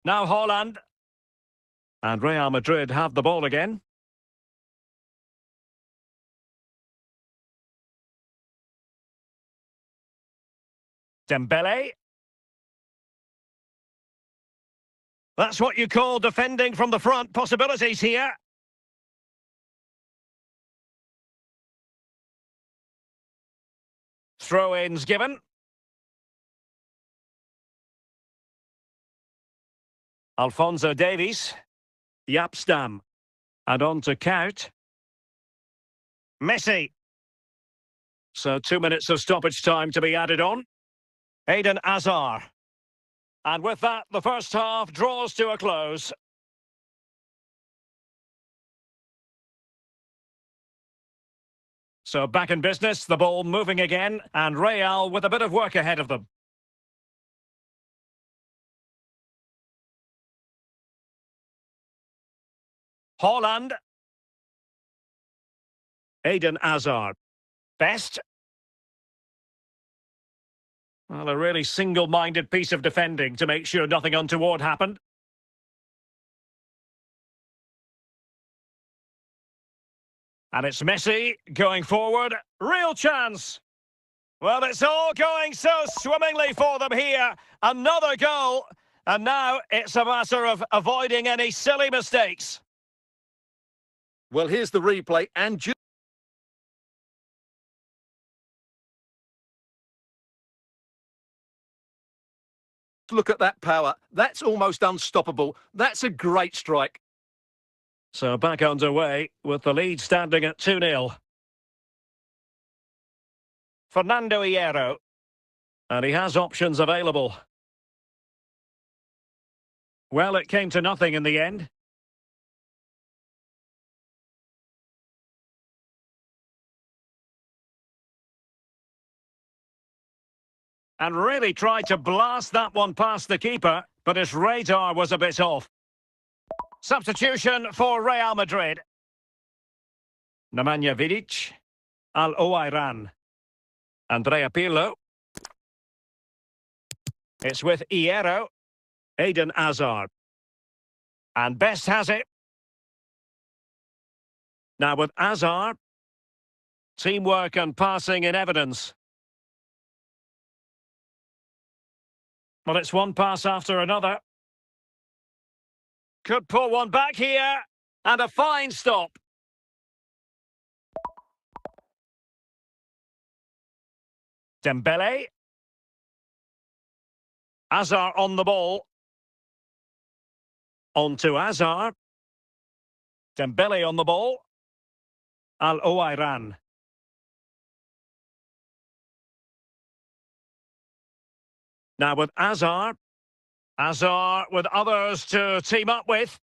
Now Holland. And Real Madrid have the ball again. Dembele. That's what you call defending from the front. Possibilities here. Throw-ins given. Alphonso Davies. Yapstam. And on to Kout. Messi. So 2 minutes of stoppage time to be added on. Eden Hazard. And with that, the first half draws to a close. So back in business, the ball moving again, and Real with a bit of work ahead of them. Holland. Eden Hazard. Best. Well, a really single-minded piece of defending to make sure nothing untoward happened. And it's Messi going forward. Real chance. Well, it's all going so swimmingly for them here. Another goal. And now it's a matter of avoiding any silly mistakes. Well, here's the replay and look at that power. That's almost unstoppable. That's a great strike. So back underway with the lead standing at 2-0. Fernando Hierro. And he has options available. Well, it came to nothing in the end. And really tried to blast that one past the keeper, but his radar was a bit off. Substitution for Real Madrid. Nemanja Vidic. Al-Owairan. Andrea Pirlo. It's with Hierro. Eden Hazard. And Best has it. Now with Hazard. Teamwork and passing in evidence. Well, it's one pass after another. Could pull one back here. And a fine stop. Dembele. Hazard on the ball. On to Hazard. Dembele on the ball. Al-Owairan. Now with Hazard. Hazard with others to team up with.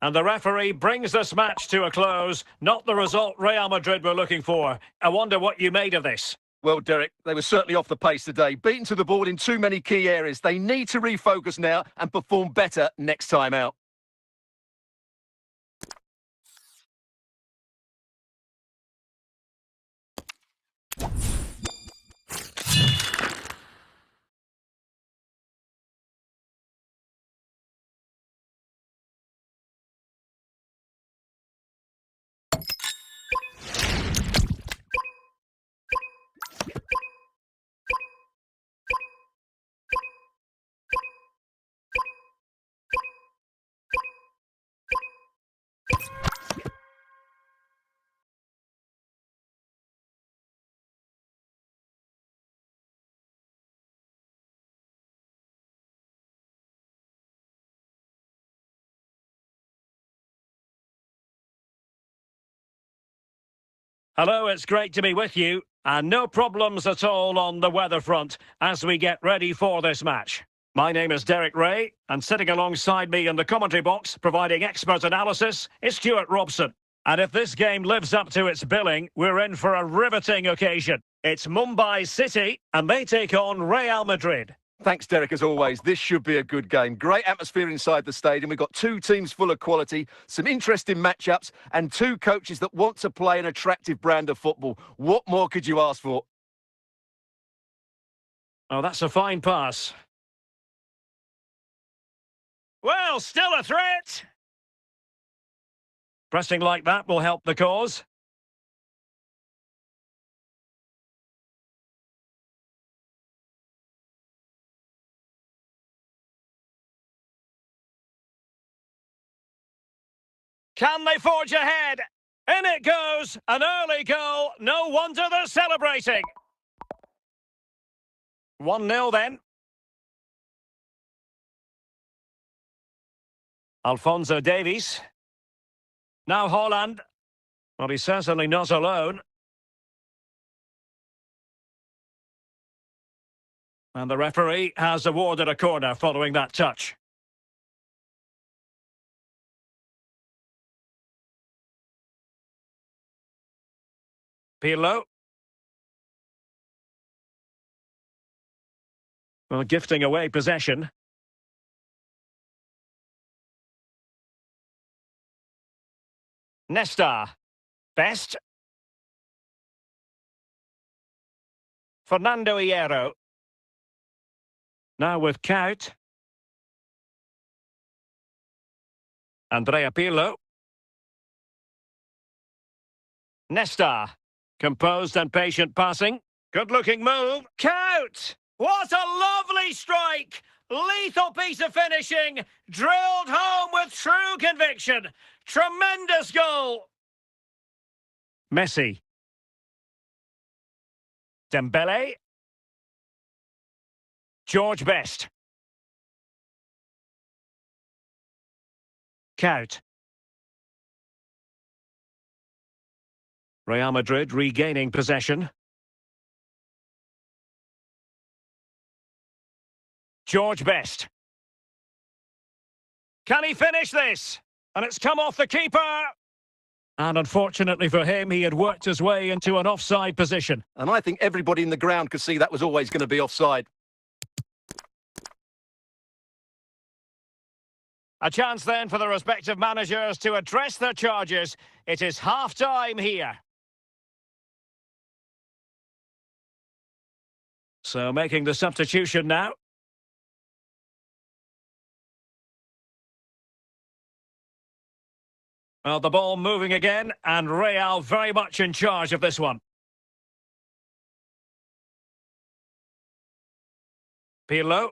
And the referee brings this match to a close. Not the result Real Madrid were looking for. I wonder what you made of this. Well, Derek, they were certainly off the pace today. Beaten to the board in too many key areas. They need to refocus now and perform better next time out. Hello, it's great to be with you. And no problems at all on the weather front as we get ready for this match. My name is Derek Ray, and sitting alongside me in the commentary box, providing expert analysis, is Stuart Robson. And if this game lives up to its billing, we're in for a riveting occasion. It's Mumbai City, and they take on Real Madrid. Thanks, Derek, as always. This should be a good game. Great atmosphere inside the stadium. We've got two teams full of quality, some interesting matchups, and two coaches that want to play an attractive brand of football. What more could you ask for? Oh, that's a fine pass. Well, still a threat. Pressing like that will help the cause. Can they forge ahead? In it goes, an early goal. No wonder they're celebrating. 1-0 then. Alphonso Davies. Now Holland. Well, he's certainly not alone. And the referee has awarded a corner following that touch. Pirlo. Well, gifting away possession. Nesta. Best. Fernando Hierro. Now with Kaut. Andrea Pirlo. Nesta. Composed and patient passing. Good-looking move. Kaut! What a lovely strike! Lethal piece of finishing. Drilled home with true conviction. Tremendous goal. Messi. Dembele. George Best. Kaut. Real Madrid regaining possession. George Best. Can he finish this? And it's come off the keeper. And unfortunately for him, he had worked his way into an offside position. And I think everybody in the ground could see that was always going to be offside. A chance then for the respective managers to address their charges. It is half-time here. So making the substitution now. Well, the ball moving again, and Real very much in charge of this one. Pirlo.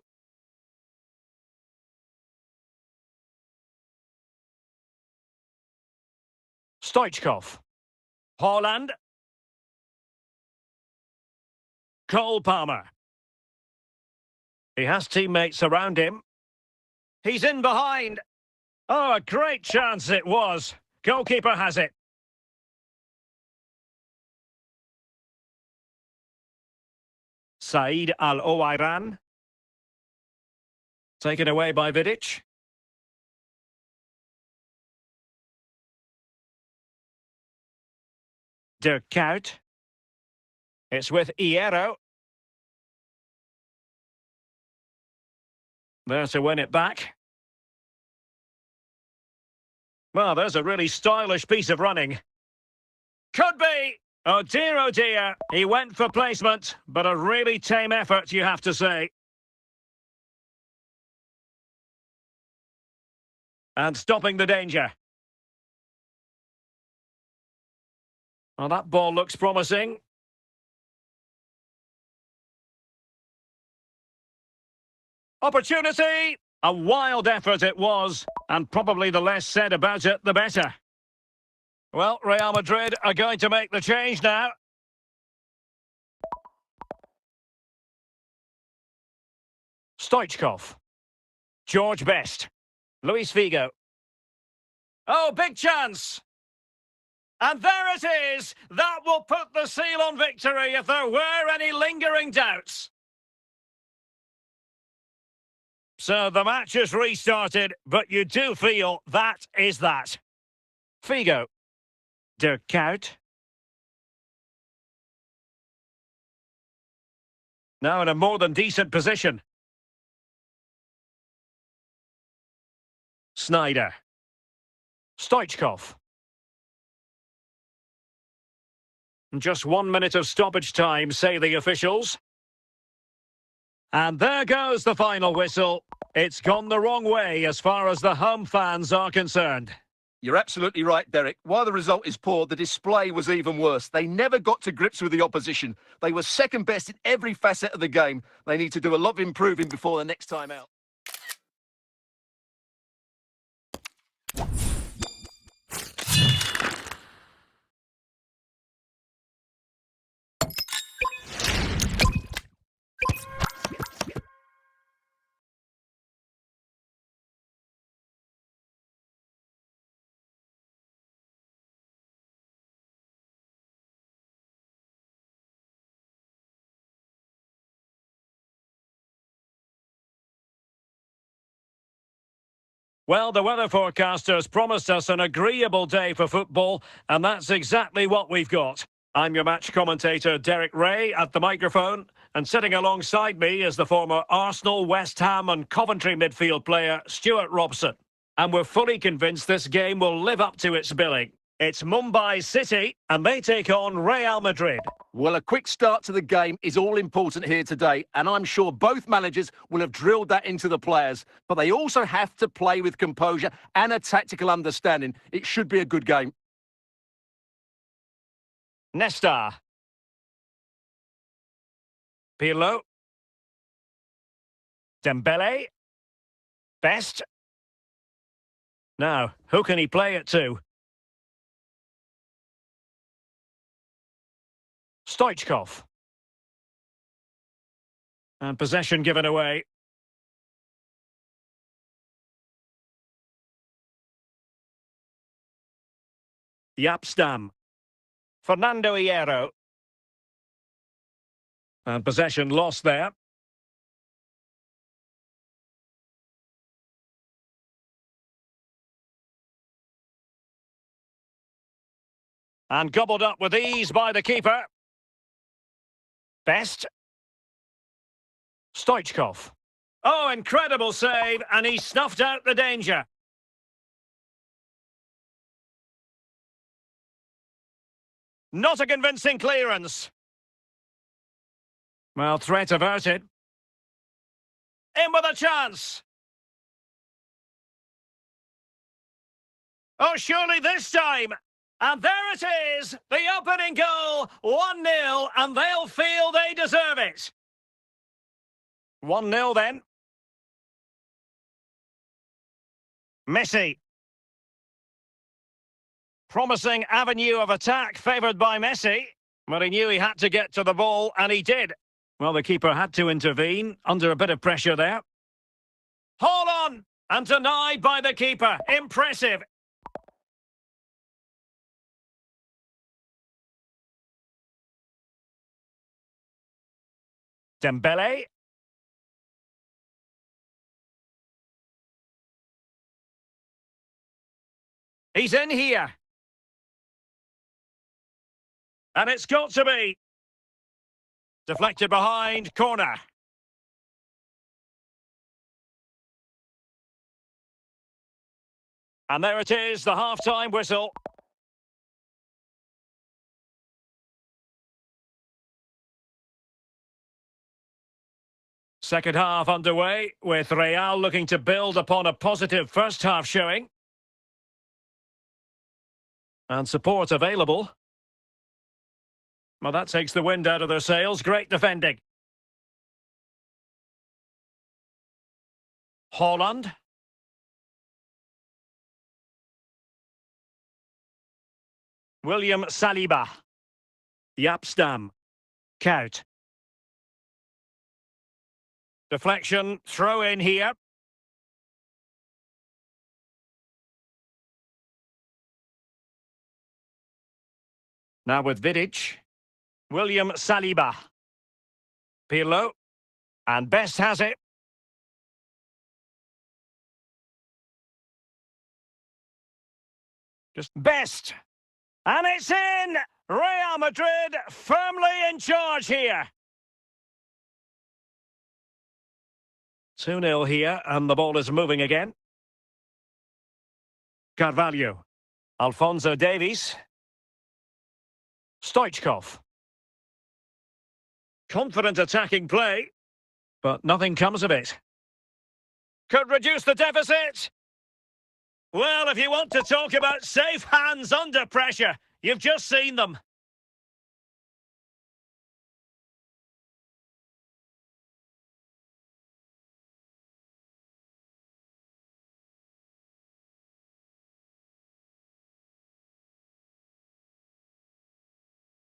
Stoichkov. Haaland. Cole Palmer. He has teammates around him. He's in behind. Oh, a great chance it was. Goalkeeper has it. Said Al-Owairan. Taken away by Vidic. Der Kaut. It's with Hierro. There to win it back. Well, there's a really stylish piece of running. Could be! Oh dear, he went for placement, but a really tame effort, you have to say. And stopping the danger. Well, that ball looks promising. Opportunity! A wild effort it was, and probably the less said about it, the better. Well, Real Madrid are going to make the change now. Stoichkov. George Best. Luis Figo. Oh, big chance! And there it is! That will put the seal on victory if there were any lingering doubts. So the match has restarted, but you do feel that is that. Figo. Der Kaut. Now in a more than decent position. Snyder. Stoichkov. Just 1 minute of stoppage time, say the officials. And there goes the final whistle. It's gone the wrong way as far as the home fans are concerned. You're absolutely right, Derek. While the result is poor, the display was even worse. They never got to grips with the opposition. They were second best in every facet of the game. They need to do a lot of improving before the next time out. Well, the weather forecasters promised us an agreeable day for football, and that's exactly what we've got. I'm your match commentator, Derek Ray, at the microphone, and sitting alongside me is the former Arsenal, West Ham and Coventry midfield player, Stuart Robson. And we're fully convinced this game will live up to its billing. It's Mumbai City, and they take on Real Madrid. Well, a quick start to the game is all important here today, and I'm sure both managers will have drilled that into the players. But they also have to play with composure and a tactical understanding. It should be a good game. Nesta. Pirlo. Dembele. Best. Now, who can he play it to? Stoichkov. And possession given away. Yapstam. Fernando Hierro. And possession lost there. And gobbled up with ease by the keeper. Best. Stoichkov. Oh, incredible save, and he snuffed out the danger. Not a convincing clearance. Well, threat averted. In with a chance. Oh, surely this time. And there it is, the opening goal, 1-0, and they'll feel they deserve it. 1-0 then. Messi. Promising avenue of attack favoured by Messi. Well, he knew he had to get to the ball, and he did. Well, the keeper had to intervene, under a bit of pressure there. Hold on! And denied by the keeper. Impressive. Dembele. He's in here. And it's got to be. Deflected behind, corner. And there it is, the half-time whistle. Second half underway, with Real looking to build upon a positive first half showing. And support available. Well, that takes the wind out of their sails. Great defending. Haaland. William Saliba. Yapstam. Kout. Deflection, throw in here. Now with Vidic. William Saliba. Pirlo. And Best has it. Just Best. And it's in! Real Madrid firmly in charge here. 2-0 here, and the ball is moving again. Carvalho. Alphonso Davies. Stoichkov. Confident attacking play. But nothing comes of it. Could reduce the deficit. Well, if you want to talk about safe hands under pressure, you've just seen them.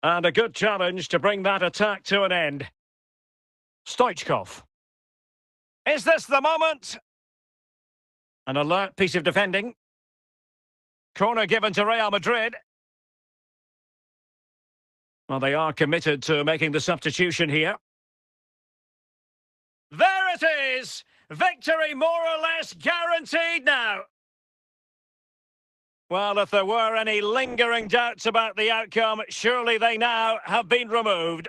And a good challenge to bring that attack to an end. Stoichkov. Is this the moment? An alert piece of defending. Corner given to Real Madrid. Well, they are committed to making the substitution here. There it is! Victory more or less guaranteed now. Well, if there were any lingering doubts about the outcome, surely they now have been removed.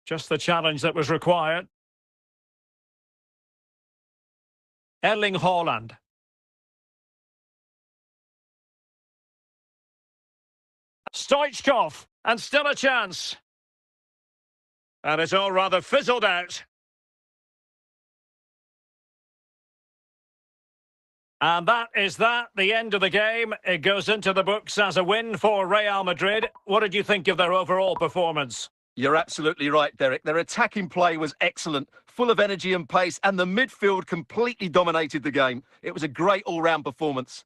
Just the challenge that was required. Erling Haaland. Stoichkov, and still a chance. And it's all rather fizzled out. And that is the end of the game. It goes into the books as a win for Real Madrid. What did you think of their overall performance? You're absolutely right, Derek. Their attacking play was excellent, full of energy and pace, and the midfield completely dominated the game. It was a great all-round performance.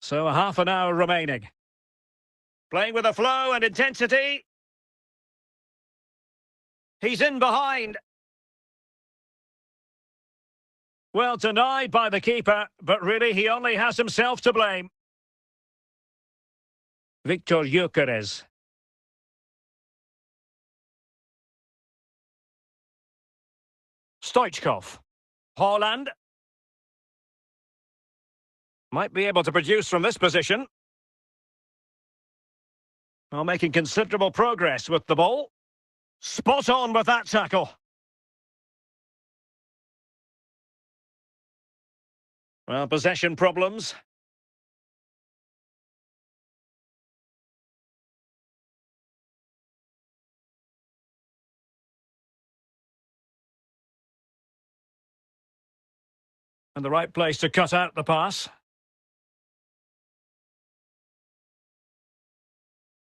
So half an hour remaining. Playing with a flow and intensity. He's in behind. Well, denied by the keeper, but really he only has himself to blame. Victor Gyökeres. Stoichkov. Haaland. Might be able to produce from this position. Well, making considerable progress with the ball. Spot on with that tackle. Well, possession problems. And the right place to cut out the pass.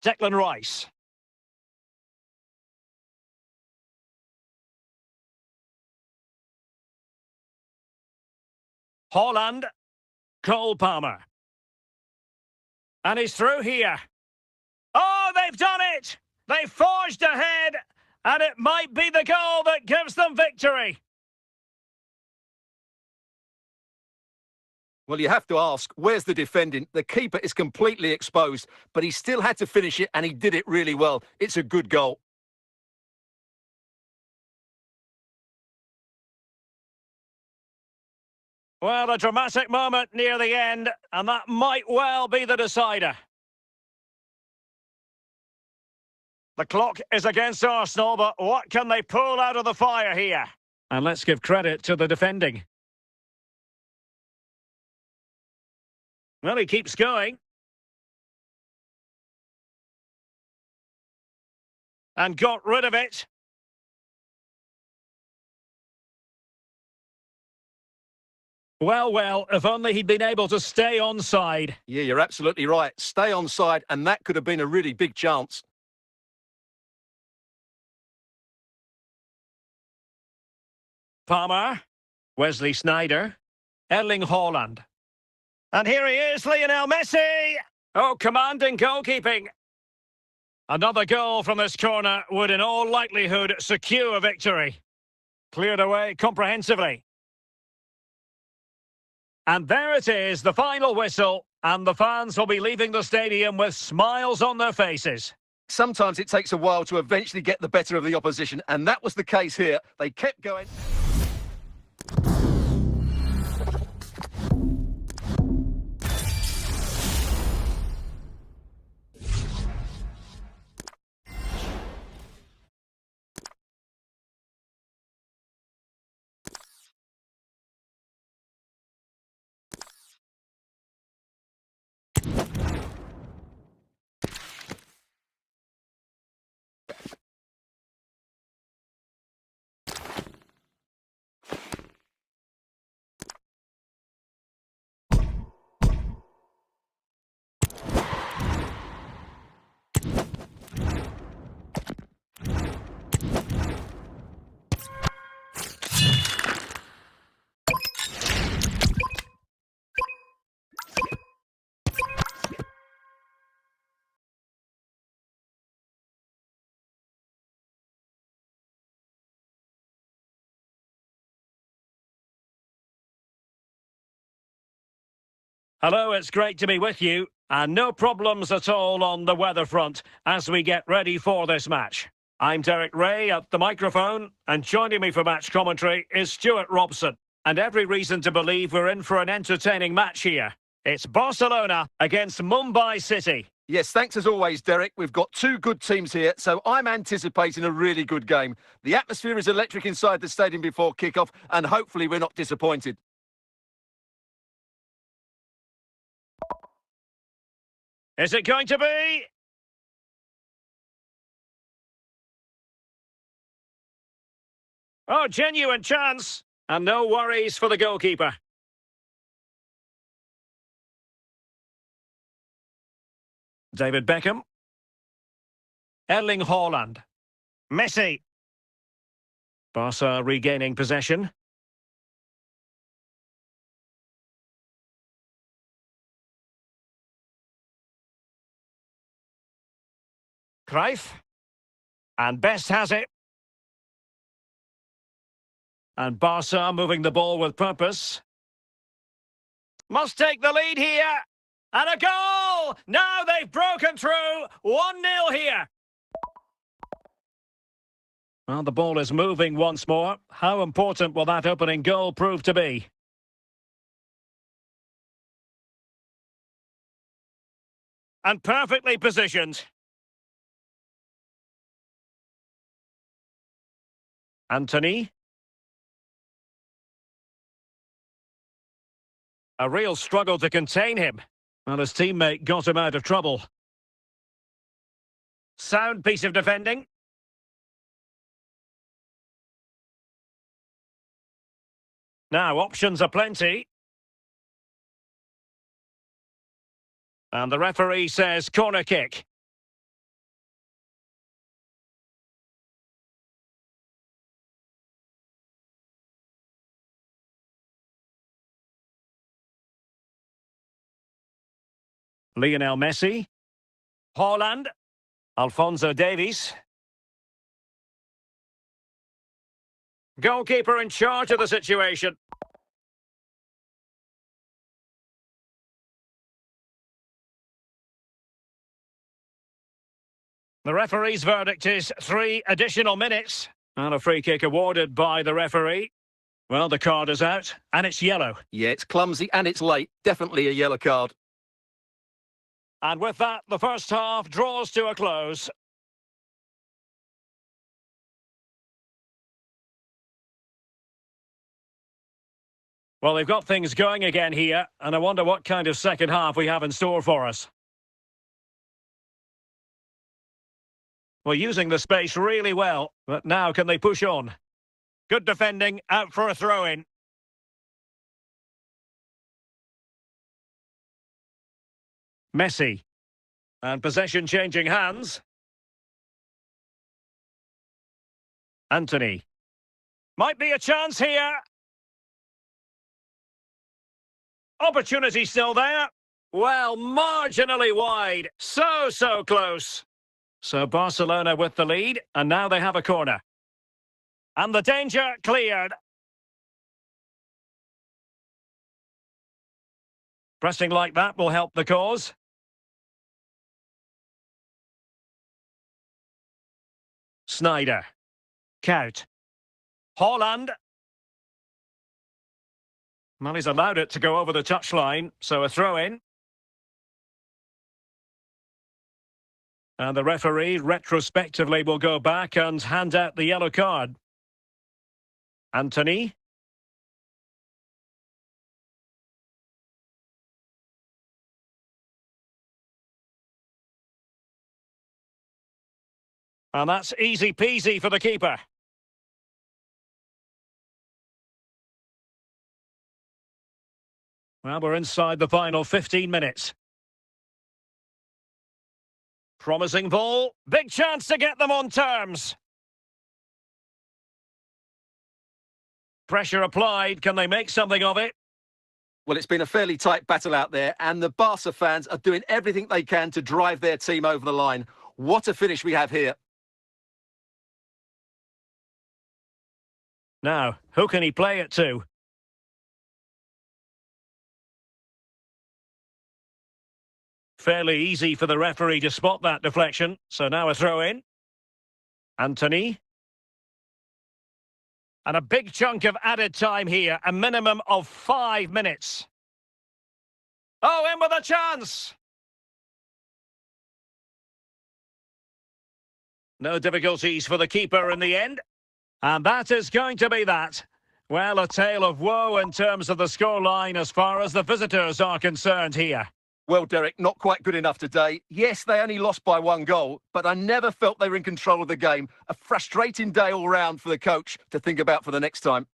Declan Rice. Haaland. Cole Palmer. And he's through here. Oh, they've done it! They've forged ahead, and it might be the goal that gives them victory. Well, you have to ask, where's the defending? The keeper is completely exposed, but he still had to finish it, and he did it really well. It's a good goal. Well, a dramatic moment near the end, and that might well be the decider. The clock is against Arsenal, but what can they pull out of the fire here? And let's give credit to the defending. Well, he keeps going. And got rid of it. Well, if only he'd been able to stay onside. Yeah, you're absolutely right. Stay onside, and that could have been a really big chance. Palmer, Wesley Sneijder, Erling Haaland. And here he is, Lionel Messi! Oh, commanding goalkeeping. Another goal from this corner would in all likelihood secure victory. Cleared away comprehensively. And there it is, the final whistle, and the fans will be leaving the stadium with smiles on their faces. Sometimes it takes a while to eventually get the better of the opposition, and that was the case here. They kept going. Hello, it's great to be with you, and no problems at all on the weather front as we get ready for this match. I'm Derek Ray at the microphone, and joining me for match commentary is Stuart Robson. And every reason to believe we're in for an entertaining match here. It's Barcelona against Mumbai City. Yes, thanks as always, Derek. We've got two good teams here, so I'm anticipating a really good game. The atmosphere is electric inside the stadium before kick-off, and hopefully we're not disappointed. Is it going to be? Oh, genuine chance. And no worries for the goalkeeper. David Beckham. Erling Haaland. Messi. Barca regaining possession. Cruyff. And Best has it. And Barca moving the ball with purpose. Must take the lead here. And a goal! Now they've broken through. 1-0 here. Well, the ball is moving once more. How important will that opening goal prove to be? And perfectly positioned. Anthony. A real struggle to contain him. Well, his teammate got him out of trouble. Sound piece of defending. Now, options are plenty. And the referee says corner kick. Lionel Messi. Haaland. Alphonso Davies. Goalkeeper in charge of the situation. The referee's verdict is 3 additional minutes. And a free kick awarded by the referee. Well, the card is out, and it's yellow. Yeah, it's clumsy and it's late. Definitely a yellow card. And with that, the first half draws to a close. Well, they've got things going again here, and I wonder what kind of second half we have in store for us. Well, using the space really well, but now can they push on? Good defending, out for a throw-in. Messi. And possession changing hands. Anthony. Might be a chance here. Opportunity still there. Well, marginally wide. So close. So Barcelona with the lead, and now they have a corner. And the danger cleared. Pressing like that will help the cause. Snyder. Count. Haaland. Well, he's allowed it to go over the touchline, so a throw-in. And the referee retrospectively will go back and hand out the yellow card. Anthony. And that's easy peasy for the keeper. Well, we're inside the final 15 minutes. Promising ball. Big chance to get them on terms. Pressure applied. Can they make something of it? Well, it's been a fairly tight battle out there, and the Barca fans are doing everything they can to drive their team over the line. What a finish we have here. Now, who can he play it to? Fairly easy for the referee to spot that deflection. So now a throw-in. Anthony. And a big chunk of added time here. A minimum of 5 minutes. Oh, in with a chance! No difficulties for the keeper in the end. And that is going to be that. Well, a tale of woe in terms of the scoreline as far as the visitors are concerned here. Well, Derek, not quite good enough today. Yes, they only lost by 1 goal, but I never felt they were in control of the game. A frustrating day all round for the coach to think about for the next time.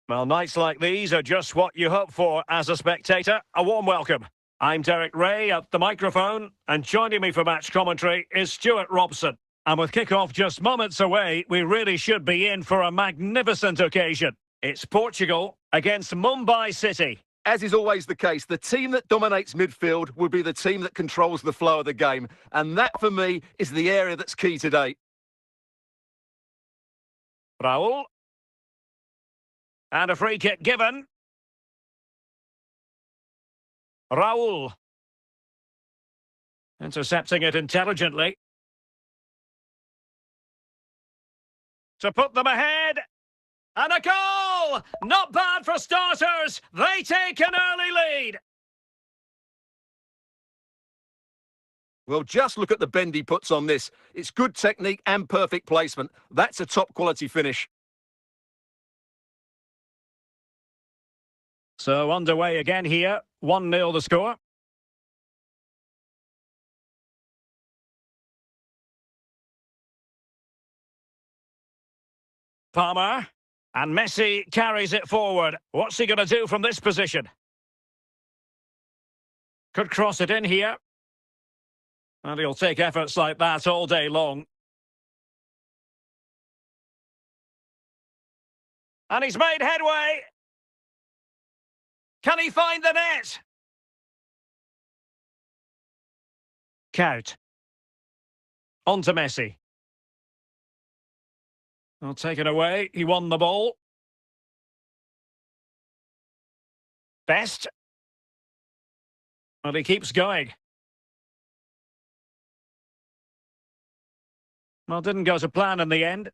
Well, nights like these are just what you hope for as a spectator. A warm welcome. I'm Derek Ray at the microphone, and joining me for match commentary is Stuart Robson. And with kick-off just moments away, we really should be in for a magnificent occasion. It's Portugal against Mumbai City. As is always the case, the team that dominates midfield will be the team that controls the flow of the game. And that, for me, is the area that's key today. Raul. And a free kick given. Raul. Intercepting it intelligently. To put them ahead. And a goal! Not bad for starters. They take an early lead. Well, just look at the bend he puts on this. It's good technique and perfect placement. That's a top quality finish. So underway again here. 1-0 the score. Palmer. And Messi carries it forward. What's he going to do from this position? Could cross it in here. And he'll take efforts like that all day long. And he's made headway. Can he find the net? Count. On to Messi. Well, taken away. He won the ball. Best. Well, he keeps going. Well, didn't go to plan in the end.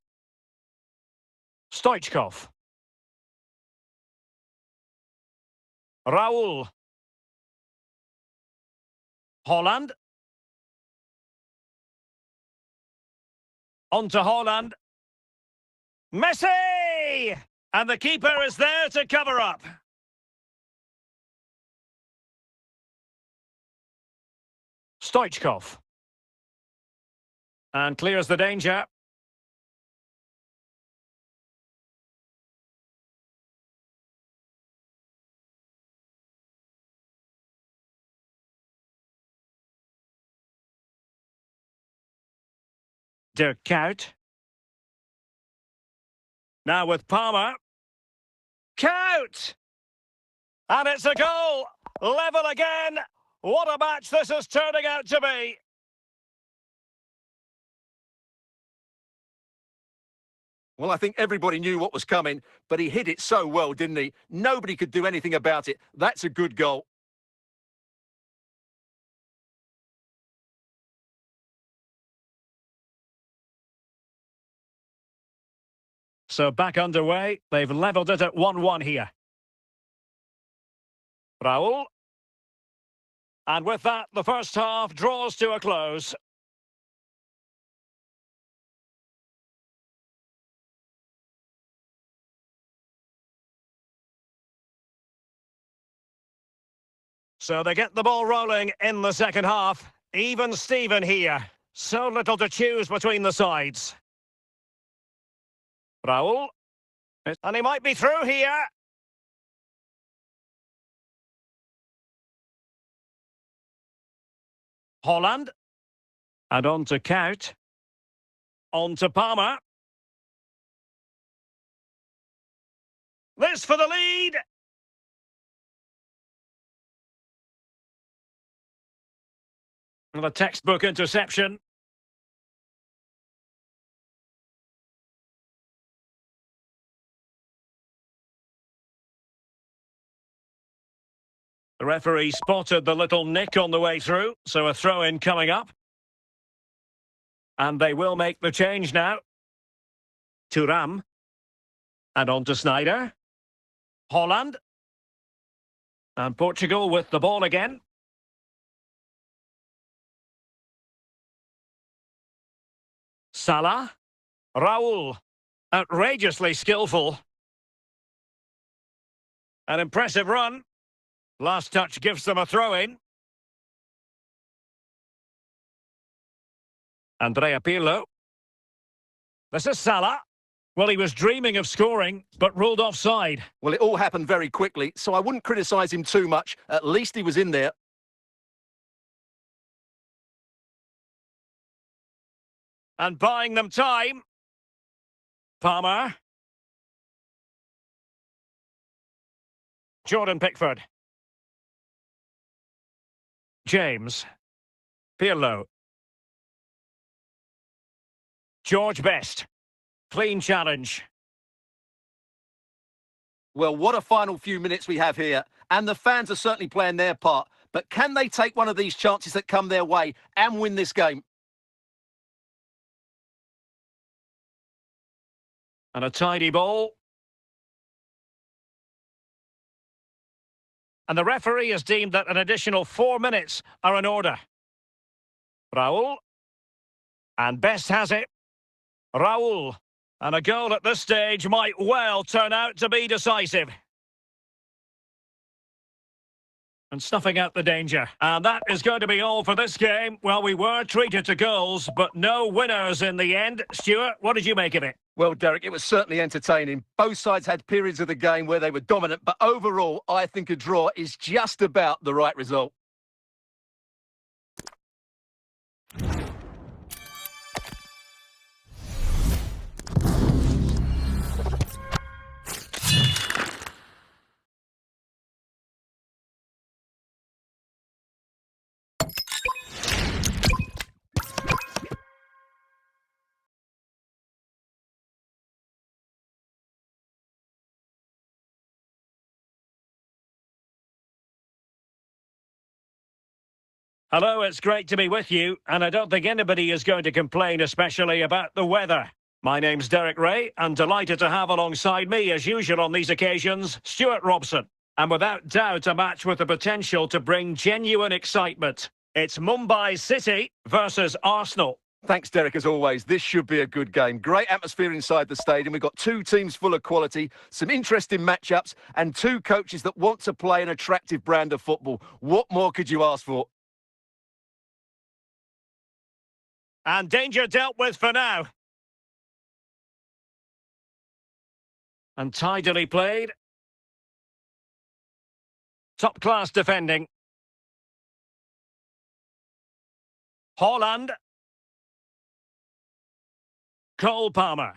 Stoichkov. Raul. Holland. On to Holland. Messi! And the keeper is there to cover up. Stoichkov. And clears the danger. De Kout. Now with Palmer. Kout! And it's a goal! Level again! What a match this is turning out to be! Well, I think everybody knew what was coming, but he hit it so well, didn't he? Nobody could do anything about it. That's a good goal. So back underway. They've levelled it at 1-1 here. Raul. And with that, the first half draws to a close. So they get the ball rolling in the second half. Even Steven here. So little to choose between the sides. Raul. And he might be through here. Holland. And on to Kout. On to Palmer. This for the lead. And a textbook interception. The referee spotted the little nick on the way through, so a throw-in coming up. And they will make the change now. Thuram. And on to Sneijder. Holland. And Portugal with the ball again. Salah. Raul. Outrageously skillful. An impressive run. Last touch gives them a throw-in. Andrea Pirlo. This is Salah. Well, he was dreaming of scoring, but ruled offside. Well, it all happened very quickly, so I wouldn't criticise him too much. At least he was in there. And buying them time. Palmer. Jordan Pickford. James. Pirlo. George Best. Clean challenge. Well, what a final few minutes we have here. And the fans are certainly playing their part. But can they take one of these chances that come their way and win this game? And a tidy ball. And the referee has deemed that an additional 4 minutes are in order. Raul. And Best has it. Raul. And a goal at this stage might well turn out to be decisive. And snuffing out the danger. And that is going to be all for this game. Well, we were treated to goals, but no winners in the end. Stuart, what did you make of it? Well, Derek, it was certainly entertaining. Both sides had periods of the game where they were dominant, but overall, I think a draw is just about the right result. Hello, it's great to be with you, and I don't think anybody is going to complain, especially about the weather. My name's Derek Ray, and delighted to have alongside me, as usual on these occasions, Stuart Robson. And without doubt, a match with the potential to bring genuine excitement. It's Mumbai City versus Arsenal. Thanks, Derek, as always. This should be a good game. Great atmosphere inside the stadium. We've got two teams full of quality, some interesting matchups, and two coaches that want to play an attractive brand of football. What more could you ask for? And danger dealt with for now. And tidily played. Top-class defending. Haaland. Cole Palmer.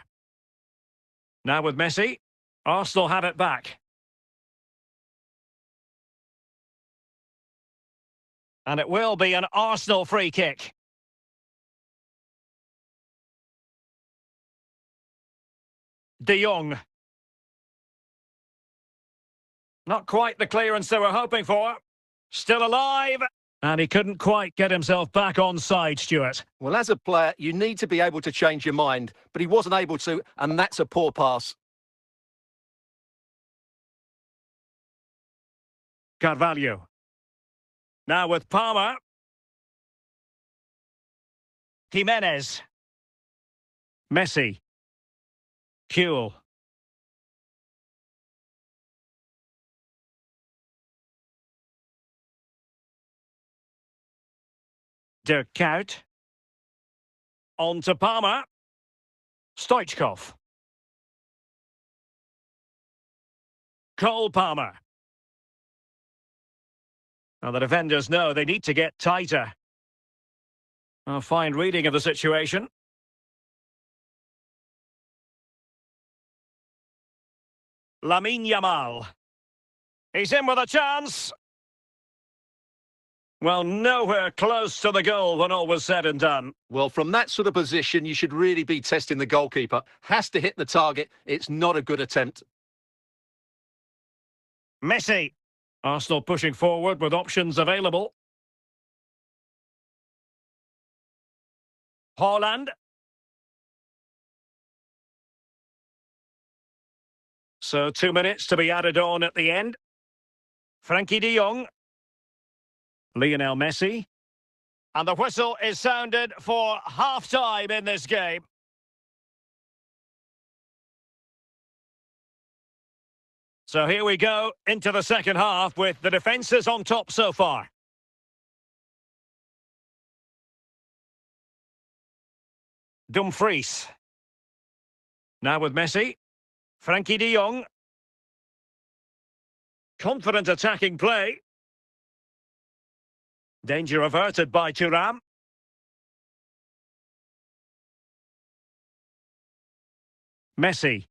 Now with Messi. Arsenal have it back. And it will be an Arsenal free kick. De Jong. Not quite the clearance they were hoping for. Still alive. And he couldn't quite get himself back on side, Stuart. Well, as a player, you need to be able to change your mind, but he wasn't able to, and that's a poor pass. Carvalho. Now with Palmer. Jimenez. Messi. Kuhl. De Kuyt. On to Palmer. Stoichkov. Cole Palmer. Now the defenders know they need to get tighter. A fine reading of the situation. Lamine Yamal. He's in with a chance. Well, nowhere close to the goal when all was said and done. Well, from that sort of position, you should really be testing the goalkeeper. Has to hit the target. It's not a good attempt. Messi. Arsenal pushing forward with options available. Haaland. So 2 minutes to be added on at the end. Frankie de Jong. Lionel Messi. And the whistle is sounded for half-time in this game. So here we go into the second half with the defences on top so far. Dumfries. Now with Messi. Frankie de Jong. Confident attacking play. Danger averted by Thuram. Messi.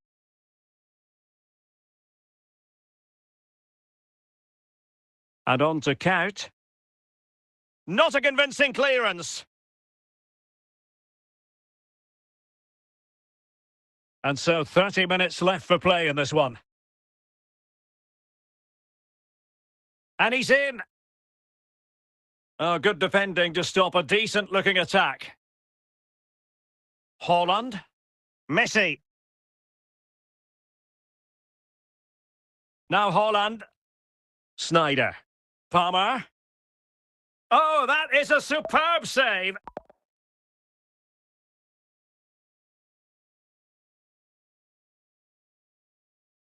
And on to Count. Not a convincing clearance. And so 30 minutes left for play in this one. And he's in. Oh, good defending to stop a decent-looking attack. Haaland. Messi. Now Haaland. Snyder. Palmer. Oh, that is a superb save.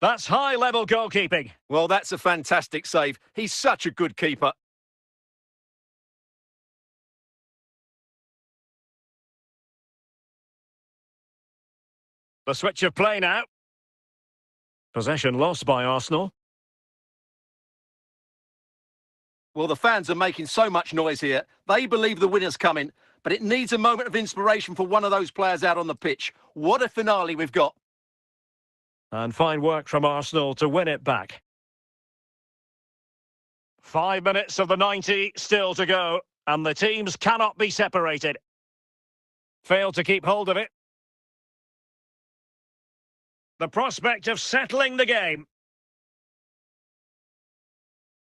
That's high-level goalkeeping. Well, that's a fantastic save. He's such a good keeper. The switch of play now. Possession lost by Arsenal. Well, the fans are making so much noise here. They believe the winner's coming, but it needs a moment of inspiration for one of those players out on the pitch. What a finale we've got. And fine work from Arsenal to win it back. 5 minutes of the 90 still to go, and the teams cannot be separated. Failed to keep hold of it. The prospect of settling the game.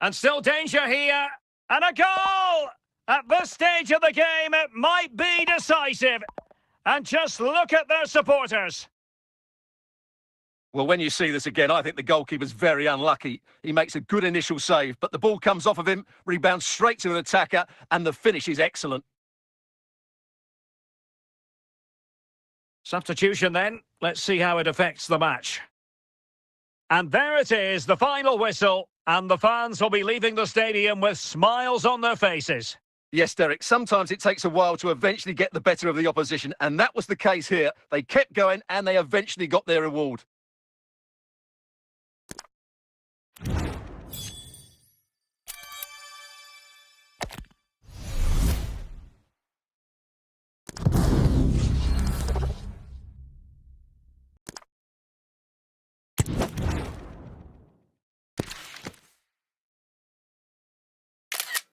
And still danger here. And a goal! At this stage of the game, it might be decisive. And just look at their supporters. Well, when you see this again, I think the goalkeeper's very unlucky. He makes a good initial save, but the ball comes off of him, rebounds straight to an attacker, and the finish is excellent. Substitution then. Let's see how it affects the match. And there it is, the final whistle, and the fans will be leaving the stadium with smiles on their faces. Yes, Derek, sometimes it takes a while to eventually get the better of the opposition, and that was the case here. They kept going, and they eventually got their reward.